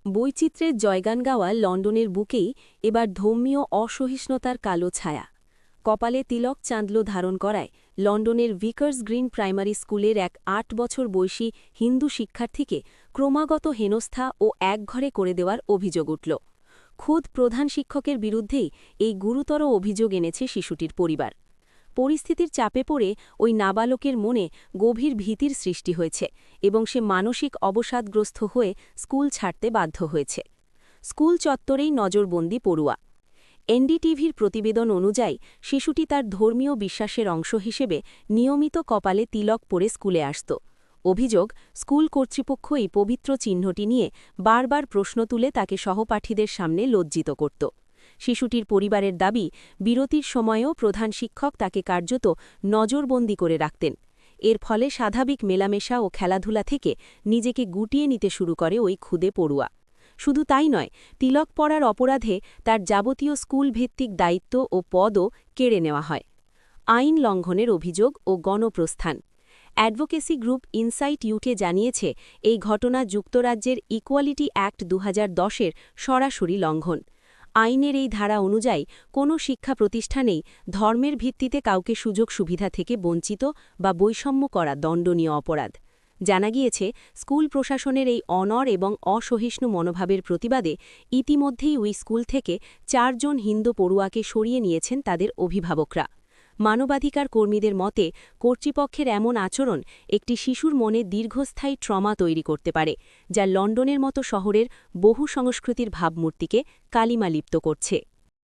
বৈচিত্র্যের জয়গান গাওয়া লন্ডনের বুকেই এবার ধর্মীয় অসহিষ্ণুতার কালো ছায়া। কপালে তিলক চাঁদলো ধারণ করায় লন্ডনের ভিকার্স গ্রিন প্রাইমারি স্কুলের এক ৮ বছর বয়সী হিন্দু শিক্ষার্থীকে ক্রমাগত হেনস্থা ও একঘরে করে দেওয়ার অভিযোগ উঠল। খোদ প্রধান শিক্ষকের বিরুদ্ধেই এই গুরুতর অভিযোগ এনেছে শিশুটির পরিবার। পরিস্থিতির চাপে পড়ে ওই নাবালকের মনে গভীর ভীতির সৃষ্টি হয়েছে এবং সে মানসিক অবসাদগ্রস্ত হয়ে স্কুল ছাড়তে বাধ্য হয়েছে। স্কুল চত্বরেই নজরবন্দি পড়ুয়া। এনডিটিভির প্রতিবেদন অনুযায়ী শিশুটি তার ধর্মীয় বিশ্বাসের অংশ হিসেবে নিয়মিত কপালে তিলক পরে স্কুলে আসত। অভিযোগ, স্কুল কর্তৃপক্ষ এই পবিত্র চিহ্নটি নিয়ে বারবার প্রশ্ন তুলে তাকে সহপাঠীদের সামনে লজ্জিত করত। শিশুটির পরিবারের দাবি, বিরতির সময়েও প্রধান শিক্ষক তাকে কার্যত নজরবন্দি করে রাখতেন। এর ফলে স্বাভাবিক মেলামেশা ও খেলাধুলা থেকে নিজেকে গুটিয়ে নিতে শুরু করে ওই ক্ষুদে পড়ুয়া। শুধু তাই নয়, তিলক পরার অপরাধে তার যাবতীয় স্কুলভিত্তিক দায়িত্ব ও পদও কেড়ে নেওয়া হয়। আইন লঙ্ঘনের অভিযোগ ও গণপ্রস্থান। অ্যাডভোকেসি গ্রুপ ইনসাইট ইউকে জানিয়েছে, এই ঘটনা যুক্তরাজ্যের ইকুয়ালিটি অ্যাক্ট ২০১০-এর সরাসরি লঙ্ঘন। আইনের এই ধারা অনুযায়ী কোনো শিক্ষা প্রতিষ্ঠানেই ধর্মের ভিত্তিতে কাউকে সুযোগ সুবিধা থেকে বঞ্চিত বা বৈষম্য করা দণ্ডনীয় অপরাধ। জানা গিয়েছে, স্কুল প্রশাসনের এই অনড় এবং অসহিষ্ণু মনোভাবের প্রতিবাদে ইতিমধ্যেই ওই স্কুল থেকে ৪ জন হিন্দু পড়ুয়াকে সরিয়ে নিয়েছেন তাদের অভিভাবকরা। মানবাধিকার কর্মীদের মতে, কর্তৃপক্ষের এমন আচরণ একটি শিশুর মনে দীর্ঘস্থায়ী ট্রমা তৈরি করতে পারে, যা লন্ডনের মতো শহরের বহু সংস্কৃতির ভাবমূর্তিকে কালিমালিপ্ত করছে।